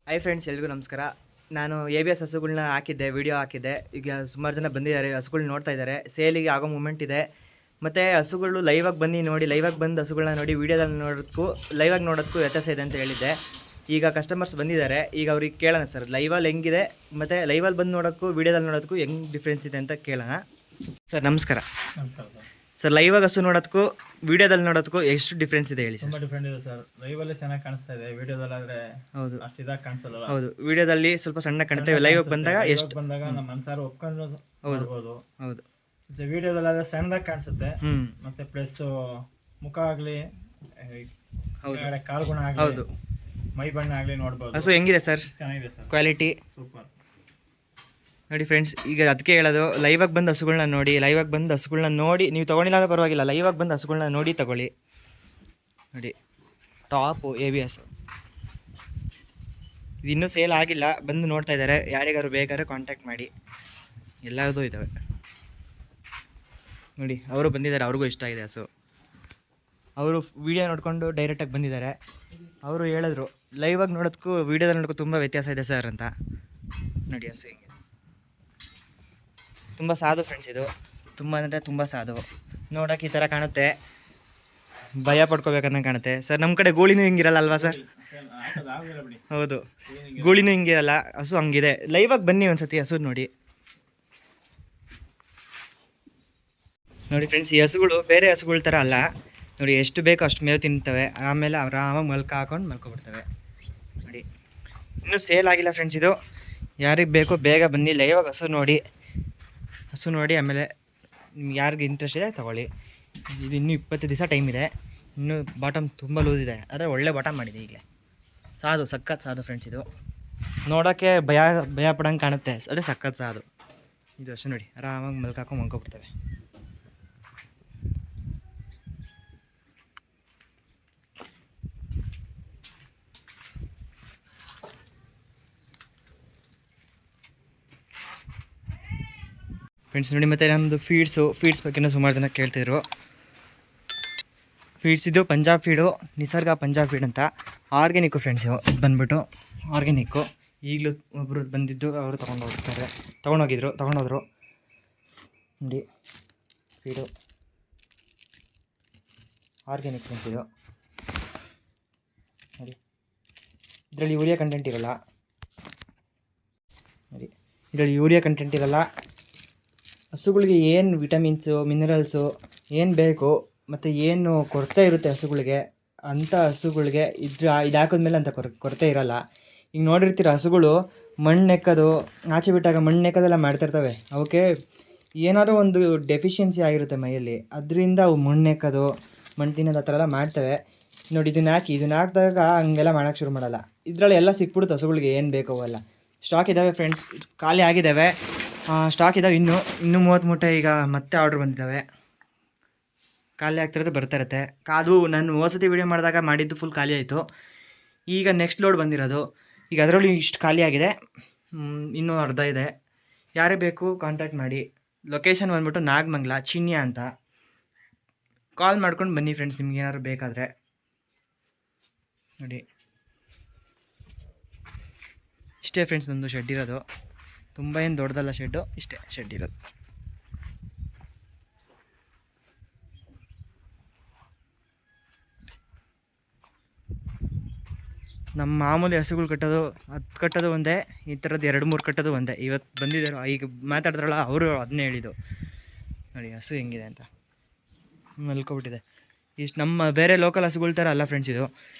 Hi friends, ಎಲ್ರಿಗೂ ನಮಸ್ಕಾರ. ನಾನು ABS ಹಸುಗಳ್ನ ಹಾಕಿದ್ದೆ, ವಿಡಿಯೋ ಹಾಕಿದ್ದೆ. ಈಗ ಸುಮಾರು ಜನ ಬಂದಿದ್ದಾರೆ, ಹಸುಗಳ್ನ ನೋಡ್ತಾ ಇದ್ದಾರೆ. ಸೇಲಿಗೆ ಆಗೋ ಮೂಮೆಂಟ್ ಇದೆ. ಮತ್ತು ಹಸುಗಳು ಲೈವಾಗಿ ಬನ್ನಿ ನೋಡಿ, ಲೈವಾಗಿ ಬಂದು ಹಸುಗಳನ್ನ ನೋಡಿ, ವೀಡಿಯೋದಲ್ಲಿ ನೋಡೋದಕ್ಕೂ ಲೈವಾಗಿ ನೋಡೋದಕ್ಕೂ ವ್ಯತ್ಯಾಸ ಇದೆ ಅಂತ ಹೇಳಿದ್ದೆ. ಈಗ ಕಸ್ಟಮರ್ಸ್ ಬಂದಿದ್ದಾರೆ. ಈಗ ಅವ್ರಿಗೆ ಕೇಳೋಣ ಸರ್, ಲೈವಲ್ಲಿ ಹೆಂಗಿದೆ ಮತ್ತು ಲೈವಲ್ಲಿ ಬಂದು ನೋಡೋಕ್ಕೂ ವೀಡಿಯೋದಲ್ಲಿ ನೋಡೋದಕ್ಕೂ ಹೆಂಗೆ ಡಿಫ್ರೆನ್ಸ್ ಇದೆ ಅಂತ ಕೇಳೋಣ. ಸರ್ ನಮಸ್ಕಾರ. ಸರ್, ಲೈವಾಗಿ ಹಸು ನೋಡೋದಕ್ಕೂ ವೀಡಿಯೋದಲ್ಲಿ ನೋಡೋದಕ್ಕೂ ಎಷ್ಟು ಡಿಫ್ರೆನ್ಸ್ ಇದೆ ಹೇಳಿ ಸರ್? ತುಂಬಾ ಡಿಫ್ರೆಂಟ್ ಇದೆ ಸರ್. ಲೈವಲ್ಲಿ ಚೆನ್ನಾಗಿ ಕಾಣಿಸ್ತಾ ಇದೆ, ವಿಡಿಯೋದಲ್ಲಾದ್ರೆ ಹೌದು, ಅಷ್ಟು ಇದಾಗಿ ಕಾಣಿಸಲ್ಲ. ಹೌದು, ವಿಡಿಯೋದಲ್ಲಿ ಸ್ವಲ್ಪ ಸಣ್ಣ ಕಾಣುತ್ತೆ, ಲೈವಾಗಿ ಬಂದಾಗ ಎಷ್ಟು ಬಂದಾಗ ನಮ್ಮ ಮನಸಾರು ಒಪ್ಕೊಂಡು ನೋಡ್ಬೋದು. ಹೌದು, ವಿಡಿಯೋದಲ್ಲಾದ್ರೆ ಸಣ್ಣದಾಗಿ ಕಾಣಿಸುತ್ತೆ. ಮತ್ತೆ ಪ್ಲಸ್ ಮುಖ ಆಗ್ಲಿ, ಕಾಲು ಗುಣ ಆಗ್ಲಿ, ಹೌದು, ಮೈ ಬಣ್ಣ ಆಗ್ಲಿ ನೋಡ್ಬೋದು. ಹಸು ಹೆಂಗಿದೆ ಸರ್? ಚೆನ್ನಾಗಿದೆ ಸರ್, ಕ್ವಾಲಿಟಿ ಸೂಪರ್ ನೋಡಿ ಫ್ರೆಂಡ್ಸ್. ಈಗ ಅದಕ್ಕೆ ಹೇಳೋದು, ಲೈವಾಗಿ ಬಂದು ಹಸುಗಳನ್ನ ನೋಡಿ, ಲೈವಾಗಿ ಬಂದು ಹಸುಗಳನ್ನ ನೋಡಿ, ನೀವು ತೊಗೊಂಡಿಲ್ಲ ಅಂದ್ರೆ ಪರವಾಗಿಲ್ಲ, ಲೈವಾಗಿ ಬಂದು ಹಸುಗಳನ್ನ ನೋಡಿ ತಗೊಳ್ಳಿ. ನೋಡಿ, ಟಾಪು ABS. ಇದು ಇನ್ನೂ ಸೇಲ್ ಆಗಿಲ್ಲ, ಬಂದು ನೋಡ್ತಾ ಇದ್ದಾರೆ. ಯಾರಿಗಾರು ಬೇಕಾದ್ರೆ ಕಾಂಟ್ಯಾಕ್ಟ್ ಮಾಡಿ, ಎಲ್ಲದೂ ಇದ್ದಾವೆ ನೋಡಿ. ಅವರು ಬಂದಿದ್ದಾರೆ, ಅವ್ರಿಗೂ ಇಷ್ಟ ಆಗಿದೆ ಹಸು. ಅವರು ವೀಡಿಯೋ ನೋಡಿಕೊಂಡು ಡೈರೆಕ್ಟಾಗಿ ಬಂದಿದ್ದಾರೆ. ಅವರು ಹೇಳಿದ್ರು, ಲೈವಾಗಿ ನೋಡೋದಕ್ಕೂ ವೀಡಿಯೋದಲ್ಲಿ ನೋಡೋಕ್ಕೂ ತುಂಬ ವ್ಯತ್ಯಾಸ ಇದೆ ಸರ್ ಅಂತ. ನೋಡಿ ಹಸು ಹಿಂಗೆ ತುಂಬ ಸಾಧು ಫ್ರೆಂಡ್ಸ್. ಇದು ತುಂಬ ಅಂದರೆ ತುಂಬ ಸಾಧು. ನೋಡೋಕೆ ಈ ಥರ ಕಾಣುತ್ತೆ, ಭಯ ಪಡ್ಕೋಬೇಕನ್ನ ಕಾಣುತ್ತೆ ಸರ್. ನಮ್ಮ ಕಡೆ ಗೂಳಿನೂ ಹಿಂಗಿರಲ್ಲ ಅಲ್ವಾ ಸರ್? ಹೌದು, ಗೂಳಿನೂ ಹಿಂಗಿರಲ್ಲ, ಹಸು ಹಂಗಿದೆ. ಲೈವಾಗಿ ಬನ್ನಿ ಒಂದ್ಸತಿ, ಹಸು ನೋಡಿ. ನೋಡಿ ಫ್ರೆಂಡ್ಸ್, ಈ ಹಸುಗಳು ಬೇರೆ ಹಸುಗಳ ಥರ ಅಲ್ಲ ನೋಡಿ. ಎಷ್ಟು ಬೇಕೋ ಅಷ್ಟು ಮೇವು ತಿಂತವೆ, ಆಮೇಲೆ ಆರಾಮಾಗಿ ಹಾಕೊಂಡು ಮಲ್ಕೊಬಿಡ್ತವೆ ನೋಡಿ. ಇನ್ನೂ ಸೇಲ್ ಆಗಿಲ್ಲ ಫ್ರೆಂಡ್ಸ್. ಇದು ಯಾರಿಗೆ ಬೇಕೋ ಬೇಗ ಬನ್ನಿ, ಲೈವಾಗಿ ಹಸು ನೋಡಿ ಆಮೇಲೆ ನಿಮ್ಗೆ ಯಾರಿಗೆ ಇಂಟ್ರೆಸ್ಟ್ ಇದೆ ತಗೊಳ್ಳಿ. ಇದು ಇನ್ನೂ 20 ದಿವಸ ಟೈಮ್ ಇದೆ. ಇನ್ನೂ ಬಾಟಮ್ ತುಂಬ ಲೂಸ್ ಇದೆ, ಆದರೆ ಒಳ್ಳೆ ಬಾಟಮ್ ಮಾಡಿದೆ ಈಗಲೇ. ಸಾಧು, ಸಖತ್ ಸಾಧು ಫ್ರೆಂಡ್ಸ್. ಇದು ನೋಡೋಕ್ಕೆ ಭಯ ಪಡೋಂಗೆ ಕಾಣುತ್ತೆ, ಅದೇ ಸಖತ್ ಸಾಧು. ಇದು ಅಷ್ಟೇ ನೋಡಿ, ಆರಾಮಾಗಿ ಮಲ್ಕೊಬಿಡ್ತವೆ. ಫ್ರೆಂಡ್ಸ್ ನೋಡಿ, ಮತ್ತು ನಮ್ಮದು ಫೀಡ್ಸ್ ಬಗ್ಗೆ ಸುಮಾರು ಜನ ಕೇಳ್ತಿದ್ರು. ಫೀಡ್ಸ್ ಇದು ಪಂಜಾಬ್ ಫೀಡು, ನಿಸರ್ಗ ಪಂಜಾಬ್ ಫೀಡ್ ಅಂತ. Organic friends. ಇದು ಬಂದ್ಬಿಟ್ಟು ಆರ್ಗ್ಯಾನಿಕ್ಕು. ಈಗಲೂ ಒಬ್ಬರು ಬಂದಿದ್ದು, ಅವರು ತೊಗೊಂಡೋದ್ರು ನೋಡಿ. Feed organic friends. ಇದು ನೋಡಿ, ಇದರಲ್ಲಿ ಯೂರಿಯಾ ಕಂಟೆಂಟ್ ಇರಲ್ಲ ನೋಡಿ. ಇದರಲ್ಲಿ ಯೂರಿಯಾ ಕಂಟೆಂಟ್ ಇರಲ್ಲ. ಹಸುಗಳಿಗೆ ಏನು ವಿಟಮಿನ್ಸು, ಮಿನರಲ್ಸು ಏನು ಬೇಕು ಮತ್ತು ಏನು ಕೊರತೆ ಇರುತ್ತೆ ಹಸುಗಳಿಗೆ, ಅಂಥ ಹಸುಗಳಿಗೆ ಇದು ಹಾಕಿದ್ಮೇಲೆ ಅಂತ ಕೊರತೆ ಇರಲ್ಲ. ಈಗ ನೋಡಿರ್ತೀರ, ಹಸುಗಳು ಮಣ್ಣು ನೆಕ್ಕೋದು, ಆಚೆ ಬಿಟ್ಟಾಗ ಮಣ್ಣು ನೆಕ್ಕೋದೆಲ್ಲ ಮಾಡ್ತಿರ್ತವೆ. ಅವಕ್ಕೆ ಏನಾದರೂ ಒಂದು ಡೆಫಿಷಿಯನ್ಸಿ ಆಗಿರುತ್ತೆ ಮೈಯಲ್ಲಿ, ಅದರಿಂದ ಅವು ಮಣ್ಣು ನೆಕ್ಕೋದು, ಮಣ್ಣು ತಿನ್ನೋದು ಆ ಥರ ಎಲ್ಲ ಮಾಡ್ತವೆ ನೋಡಿ. ಇದನ್ನ ಹಾಕಿದಾಗ ಹಂಗೆಲ್ಲ ಮಾಡೋಕ್ಕೆ ಶುರು ಮಾಡಲ್ಲ. ಇದರಲ್ಲಿ ಎಲ್ಲ ಸಿಕ್ಬಿಡುತ್ತೆ ಹಸುಗಳಿಗೆ, ಏನು ಬೇಕೋ ಅವೆಲ್ಲ. ಸ್ಟಾಕ್ ಇದ್ದಾವೆ ಫ್ರೆಂಡ್ಸ್, ಖಾಲಿ ಆಗಿದ್ದಾವೆ. ಸ್ಟಾಕ್ ಇದ್ದಾವೆ ಇನ್ನೂ 30 ಮೂಟೆ. ಈಗ ಮತ್ತೆ ಆರ್ಡ್ರ್ ಬಂದಿದ್ದಾವೆ, ಖಾಲಿ ಆಗ್ತಿರೋದು ಬರ್ತಾ ಇರುತ್ತೆ. ಅದು ನಾನು ಹೋದ್ಸತಿ ವೀಡಿಯೋ ಮಾಡಿದ್ದು ಫುಲ್ ಖಾಲಿ ಆಯಿತು. ಈಗ ನೆಕ್ಸ್ಟ್ ಲೋಡ್ ಬಂದಿರೋದು. ಈಗ ಅದರಲ್ಲೂ ಇಷ್ಟು ಖಾಲಿ ಆಗಿದೆ, ಇನ್ನೂ ಅರ್ಧ ಇದೆ. ಯಾರೇ ಬೇಕು ಕಾಂಟ್ಯಾಕ್ಟ್ ಮಾಡಿ. ಲೊಕೇಶನ್ ಬಂದ್ಬಿಟ್ಟು ನಾಗಮಂಗಲ, ಚಿನ್ಯ ಅಂತ. ಕಾಲ್ ಮಾಡ್ಕೊಂಡು ಬನ್ನಿ ಫ್ರೆಂಡ್ಸ್, ನಿಮ್ಗೆ ಏನಾದ್ರು ಬೇಕಾದರೆ ನೋಡಿ. ಇಷ್ಟೇ ಫ್ರೆಂಡ್ಸ್ ನಮ್ಮದು ಶೆಡ್ ಇರೋದು. ತುಂಬ ಏನು ದೊಡ್ಡದಲ್ಲ ಶೆಡ್ಡು, ಇಷ್ಟೇ ಶೆಡ್ ಇರೋದು. ನಮ್ಮ ಮಾಮೂಲಿ ಹಸುಗಳು ಕಟ್ಟೋದು ಒಂದೇ, ಈ ಥರದ್ದು 2-3 ಕಟ್ಟೋದು ಒಂದೇ. ಇವತ್ತು ಬಂದಿದ್ದಾರೆ, ಈಗ ಮಾತಾಡಿದ್ರಲ್ಲ ಅವರು ಅದನ್ನೇ ಹೇಳಿದ್ದು ನೋಡಿ. ಹಸು ಹೆಂಗಿದೆ ಅಂತ ಮಲ್ಕೊಬಿಟ್ಟಿದೆ. ಇಷ್ಟು ನಮ್ಮ ಬೇರೆ ಲೋಕಲ್ ಹಸುಗಳ ಥರ ಅಲ್ಲ ಫ್ರೆಂಡ್ಸ್. ಇದು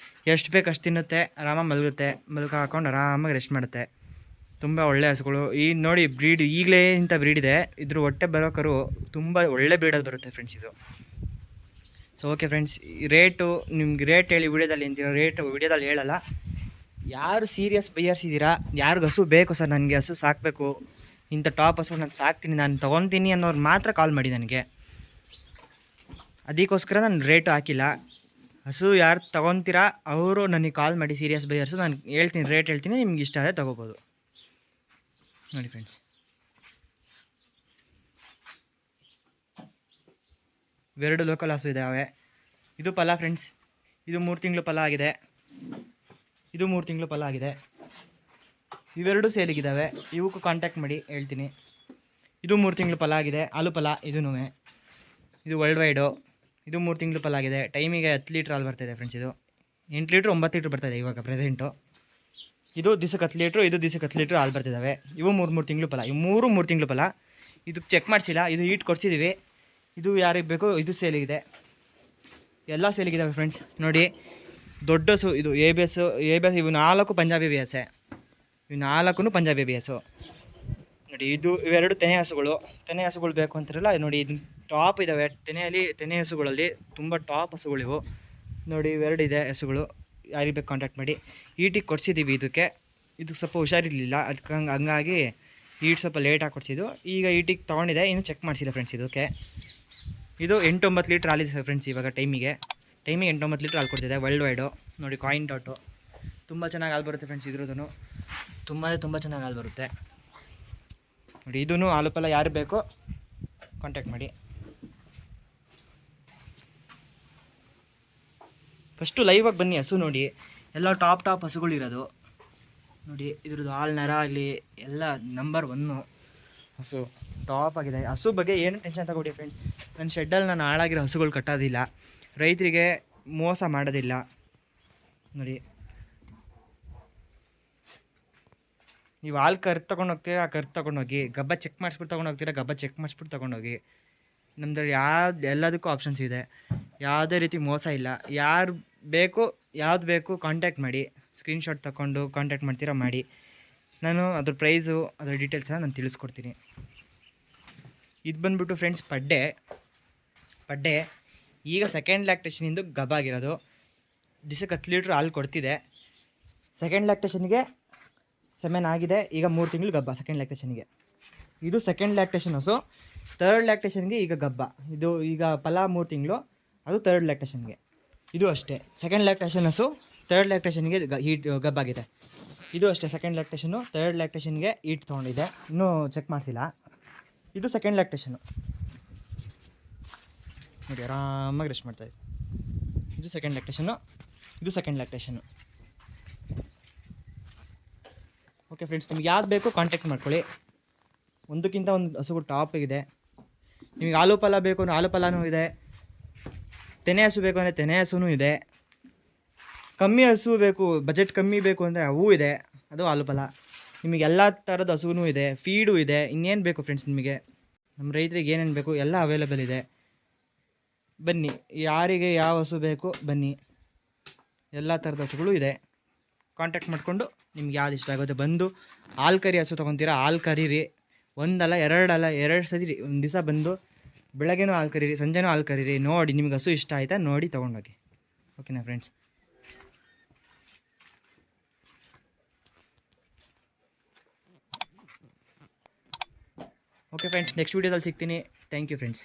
ಎಷ್ಟು ಬೇಕು ಅಷ್ಟು ತಿನ್ನುತ್ತೆ, ಆರಾಮಾಗಿ ಮಲಗುತ್ತೆ, ಹಾಕೊಂಡು ಆರಾಮಾಗಿ ರೆಸ್ಟ್ ಮಾಡುತ್ತೆ. ತುಂಬ ಒಳ್ಳೆ ಹಸುಗಳು. ಈ ನೋಡಿ ಬ್ರೀಡ್, ಈಗಲೇ ಇಂಥ ಬ್ರೀಡ್ ಇದೆ. ಇದ್ರ ಹೊಟ್ಟೆ ಬರೋಕರು ತುಂಬ ಒಳ್ಳೆ ಬ್ರೀಡಲ್ಲಿ ಬರುತ್ತೆ ಫ್ರೆಂಡ್ಸ್ ಇದು. ಸೊ ಓಕೆ ಫ್ರೆಂಡ್ಸ್, ರೇಟು ನಿಮ್ಗೆ ರೇಟ್ ಹೇಳಿ ವಿಡಿಯೋದಲ್ಲಿ ಅಂತೀರ, ರೇಟ್ ವಿಡಿಯೋದಲ್ಲಿ ಹೇಳಲ್ಲ. ಯಾರು ಸೀರಿಯಸ್ ಬೈಯರ್ಸ್ ಇದ್ದೀರಾ, ಯಾರಿಗೂ ಹಸು ಬೇಕು ಸರ್, ನನಗೆ ಹಸು ಸಾಕಬೇಕು, ಇಂಥ ಟಾಪ್ ಹಸು ನಾನು ಸಾಕ್ತೀನಿ, ನಾನು ತೊಗೊತೀನಿ ಅನ್ನೋರು ಮಾತ್ರ ಕಾಲ್ ಮಾಡಿ ನನಗೆ. ಅದಕ್ಕೋಸ್ಕರ ನಾನು ರೇಟು ಹಾಕಿಲ್ಲ. ಹಸು ಯಾರು ತೊಗೊತೀರಾ ಅವರು ನನಗೆ ಕಾಲ್ ಮಾಡಿ, ಸೀರಿಯಸ್ ಬೈಯರ್ಸು. ನಾನು ಹೇಳ್ತೀನಿ, ರೇಟ್ ಹೇಳ್ತೀನಿ, ನಿಮ್ಗೆ ಇಷ್ಟ ಆದರೆ ತೊಗೋಬೋದು ನೋಡಿ ಫ್ರೆಂಡ್ಸ್. ಇವೆರಡು ಲೋಕಲ್ ಹಸು ಇದ್ದಾವೆ. ಇದು ಫಲ ಫ್ರೆಂಡ್ಸ್, ಇದು 3 ತಿಂಗಳು ಫಲ ಆಗಿದೆ. ಇದು 3 ತಿಂಗಳು ಫಲ ಆಗಿದೆ. ಇವೆರಡು ಸೇಲಿಗಿದ್ದಾವೆ, ಇವಕ್ಕೂ ಕಾಂಟ್ಯಾಕ್ಟ್ ಮಾಡಿ ಹೇಳ್ತೀನಿ. ಇದು 3 ತಿಂಗಳು ಫಲ ಆಗಿದೆ, ಹಾಲು ಫಲ ಇದೂ. ಇದು ವರ್ಲ್ಡ್ ವೈಡು, ಇದು 3 ತಿಂಗಳು ಫಲ ಆಗಿದೆ. ಟೈಮಿಗೆ 10 ಲೀಟ್ರ್ ಹಾಲು ಬರ್ತಾಯಿದೆ ಫ್ರೆಂಡ್ಸ್. ಇದು 8 ಲೀಟ್ರ್ 9 ಲೀಟ್ರ್ ಬರ್ತಾಯಿದೆ ಇವಾಗ ಪ್ರೆಸೆಂಟು. ಇದು ದಿವಸಕ್ಕೆ 10 ಲೀಟ್ರು, ಇದು ದಿವಸಕ್ಕೆ 10 ಲೀಟ್ರ್ ಹಾಲು ಬರ್ತಿದ್ದಾವೆ. ಇವು 3 ತಿಂಗಳು ಫಲ, ಇವು 3 ತಿಂಗಳು ಫಲ. ಇದಕ್ಕೆ ಚೆಕ್ ಮಾಡಿಸಿಲ್ಲ, ಇದು ಹೀಟ್ ಕೊಡಿಸಿದ್ದೀವಿ. ಇದು ಯಾರಿಗೆ ಬೇಕೋ ಇದು ಸೇಲಿಗಿದೆ, ಎಲ್ಲ ಸೇಲಿಗಿದ್ದಾವೆ ಫ್ರೆಂಡ್ಸ್. ನೋಡಿ ದೊಡ್ಡ ಹಸು ಇದು ಎ ಬಿ ಎಸ್. ಇವು 4 ಪಂಜಾಬಿ ಬಿ ಎಸ್ಸೆ, ಇವು 4 ಪಂಜಾಬಿ ಬಿ ಎಸ್ಸು. ನೋಡಿ ಇವೆರಡು ತೆನೆ ಹಸುಗಳು ಬೇಕು ಅಂತಾರಲ್ಲ, ನೋಡಿ ಇದು ಟಾಪ್ ಇದ್ದಾವೆ ತೆನೆ ಹಸುಗಳಲ್ಲಿ. ತುಂಬ ಟಾಪ್ ಹಸುಗಳಿವು. ನೋಡಿ ಇವೆರಡು ಇದೆ ಹಸುಗಳು, ಯಾರಿಗೆ ಬೇಕು ಕಾಂಟ್ಯಾಕ್ಟ್ ಮಾಡಿ. ಈಟಿಗೆ ಕೊಡಿಸಿದ್ದೀವಿ ಇದಕ್ಕೆ ಸ್ವಲ್ಪ ಹುಷಾರಿರಲಿಲ್ಲ, ಅದಕ್ಕೆ ಹಂಗಾಗಿ ಈಟ್ ಸ್ವಲ್ಪ ಲೇಟಾಗಿ ಕೊಡಿಸಿದ್ದು. ಈಗ ಈಟಿಗೆ ತೊಗೊಂಡಿದೆ, ಇನ್ನೂ ಚೆಕ್ ಮಾಡಿಸಿಲ್ಲ ಫ್ರೆಂಡ್ಸ್. ಇದು 8-9 ಲೀಟ್ರ್ ಹಾಲಿದೆ ಫ್ರೆಂಡ್ಸ್. ಇವಾಗ ಟೈಮಿಗೆ 8-9 ಲೀಟ್ರ್ ಹಾಲು ಕೊಡ್ತಿದೆ. ವರ್ಲ್ಡ್ ವೈಡು ನೋಡಿ, ಕಾಯಿನ್ ಡಾಟು. ತುಂಬ ಚೆನ್ನಾಗಿ ಹಾಲು ಬರುತ್ತೆ ಫ್ರೆಂಡ್ಸ್. ಇದ್ರದ್ದು ತುಂಬ ಚೆನ್ನಾಗಿ ಹಾಲು ಬರುತ್ತೆ ನೋಡಿ. ಇದೂ ಹಾಲು ಫಲ ಯಾರು ಬೇಕೋ ಕಾಂಟ್ಯಾಕ್ಟ್ ಮಾಡಿ. ಫಸ್ಟು ಲೈವಾಗಿ ಬನ್ನಿ, ಹಸು ನೋಡಿ ಎಲ್ಲ ಟಾಪ್ ಹಸುಗಳಿರೋದು ನೋಡಿ. ಇದ್ರದ್ದು ಹಾಲು ನರ ಆಗಲಿ ಎಲ್ಲ ನಂಬರ್ 1 ಹಸು, ಟಾಪ್ ಆಗಿದೆ. ಹಸು ಬಗ್ಗೆ ಏನು ಟೆನ್ಷನ್ ತಗೊಡಿ ಫ್ರೆಂಡ್ಸ್. ನನ್ನ ಶೆಡ್ಡಲ್ಲಿ ನಾನು ಹಾಳಾಗಿರೋ ಹಸುಗಳು ಕಟ್ಟೋದಿಲ್ಲ, ರೈತರಿಗೆ ಮೋಸ ಮಾಡೋದಿಲ್ಲ ನೋಡಿ. ನೀವು ಹಾಲು ಕರ್ದು ತೊಗೊಂಡೋಗ್ತೀರಾ, ತೊಗೊಂಡೋಗಿ. ಗಬ್ಬ ಚೆಕ್ ಮಾಡಿಸ್ಬಿಟ್ಟು ತೊಗೊಂಡೋಗ್ತೀರಾ, ಗಬ್ಬ ಚೆಕ್ ಮಾಡಿಸ್ಬಿಟ್ಟು ತೊಗೊಂಡೋಗಿ. ನಮ್ಮದು ಎಲ್ಲದಕ್ಕೂ ಆಪ್ಷನ್ಸ್ ಇದೆ, ಯಾವುದೇ ರೀತಿ ಮೋಸ ಇಲ್ಲ. ಯಾವ್ದು ಬೇಕು ಕಾಂಟ್ಯಾಕ್ಟ್ ಮಾಡಿ. ಸ್ಕ್ರೀನ್ಶಾಟ್ ತಗೊಂಡು ಕಾಂಟ್ಯಾಕ್ಟ್ ಮಾಡ್ತೀರಾ ಮಾಡಿ. ನಾನು ಅದ್ರ ಪ್ರೈಸು ಅದ್ರ ಡೀಟೇಲ್ಸನ್ನ ನಾನು ತಿಳಿಸ್ಕೊಡ್ತೀನಿ. ಇದು ಬಂದುಬಿಟ್ಟು ಫ್ರೆಂಡ್ಸ್ ಪಡ್ಡೆ ಈಗ ಸೆಕೆಂಡ್ ಲ್ಯಾಕ್ಟೇಷನಿಂದ ಗಬ್ಬಾಗಿರೋದು. ದಿವಸಕ್ಕೆ 10 ಲೀಟ್ರ್ ಹಾಲು ಕೊಡ್ತಿದೆ. ಸೆಕೆಂಡ್ ಲ್ಯಾಕ್ಟೇಷನ್ಗೆ 7 ಆಗಿದೆ, ಈಗ 3 ತಿಂಗಳು ಗಬ್ಬ ಸೆಕೆಂಡ್ ಲ್ಯಾಕ್ಟೇಷನ್ಗೆ. ಇದು ಸೆಕೆಂಡ್ ಲ್ಯಾಕ್ಟೇಷನ್ ಹಸು. ಥರ್ಡ್ ಲ್ಯಾಕ್ಟೇಷನ್ಗೆ ಈಗ ಗಬ್ಬ. ಇದು ಈಗ ಫಲ 3 ತಿಂಗಳು, ಅದು ಥರ್ಡ್ ಲ್ಯಾಕ್ಟೇಷನ್ಗೆ. ಇದು ಅಷ್ಟೇ ಸೆಕೆಂಡ್ ಲ್ಯಾಕ್ಟೇಷನ್ ಹಸು, ಥರ್ಡ್ ಲ್ಯಾಕ್ಟೇಷನ್ಗೆ ಹೀಟ್ ಗಬ್ಬಾಗಿದೆ. ಇದು ಅಷ್ಟೇ ಸೆಕೆಂಡ್ ಲ್ಯಾಕ್ಟೇಷನು, ಥರ್ಡ್ ಲ್ಯಾಕ್ಟೇಷನ್ಗೆ ಹೀಟ್ ತೊಗೊಂಡಿದೆ, ಇನ್ನೂ ಚೆಕ್ ಮಾಡಿಸಿಲ್ಲ. ಇದು ಸೆಕೆಂಡ್ ಲ್ಯಾಕ್ಟೇಷನು ನೋಡಿ, ಆರಾಮಾಗಿ ರೆಸ್ಟ್ ಮಾಡ್ತಾಯಿದೆ. ಇದು ಸೆಕೆಂಡ್ ಲ್ಯಾಕ್ಟೇಷನು. ಓಕೆ ಫ್ರೆಂಡ್ಸ್, ನಿಮ್ಗೆ ಯಾವ್ದು ಬೇಕೋ ಕಾಂಟ್ಯಾಕ್ಟ್ ಮಾಡ್ಕೊಳ್ಳಿ. ಒಂದಕ್ಕಿಂತ ಒಂದು ಹಸುಗಳು ಟಾಪ್ ಇದೆ. ನಿಮಗೆ ಹಾಲು ಫಲ ಬೇಕು ಅಂದರೆ ಹಾಲು ಫಲನೂ ಇದೆ, ತೆನೆ ಹಸು ಬೇಕು ಅಂದರೆ ತೆನೆ ಹಸುನೂ ಇದೆ. ಕಮ್ಮಿ ಹಸು ಬೇಕು, ಬಜೆಟ್ ಕಮ್ಮಿ ಬೇಕು ಅಂದರೆ ಅವೂ ಇದೆ, ಅದು ಹಾಲು ಫಲ. ನಿಮಗೆ ಎಲ್ಲ ಥರದ ಹಸುನೂ ಇದೆ, ಫೀಡು ಇದೆ. ಇನ್ನೇನು ಬೇಕು ಫ್ರೆಂಡ್ಸ್ ನಿಮಗೆ, ನಮ್ಮ ರೈತರಿಗೆ ಏನೇನು ಬೇಕು ಎಲ್ಲ ಅವೈಲೇಬಲ್ ಇದೆ. ಬನ್ನಿ, ಯಾರಿಗೆ ಯಾವ ಹಸು ಬೇಕು ಬನ್ನಿ, ಎಲ್ಲ ಥರದ ಹಸುಗಳು ಇದೆ. ಕಾಂಟ್ಯಾಕ್ಟ್ ಮಾಡಿಕೊಂಡು ನಿಮ್ಗೆ ಯಾವ್ದು ಇಷ್ಟ ಆಗುತ್ತೆ ಬಂದು ಹಾಲು ಕರಿ ಹಸು ತೊಗೊತೀರಾ, ಹಾಲು ಕರೀರಿ. ಒಂದಲ್ಲ 2 ಸರಿ ಒಂದು ದಿವಸ ಬಂದು ಬೆಳಗ್ಗೆನೂ ಹಾಲು ಕರೀರಿ, ಸಂಜೆನೂ ಹಾಲು ಕರೀರಿ. ನೋಡಿ ನಿಮ್ಗೆ ಹಸು ಇಷ್ಟ ಆಯಿತಾ ನೋಡಿ ತೊಗೊಂಡೋಗಿ. ಓಕೆನಾ ಫ್ರೆಂಡ್ಸ್? ಓಕೆ ಫ್ರೆಂಡ್ಸ್, ನೆಕ್ಸ್ಟ್ ವೀಡಿಯೋದಲ್ಲಿ ಸಿಗ್ತೀನಿ. Thank you friends.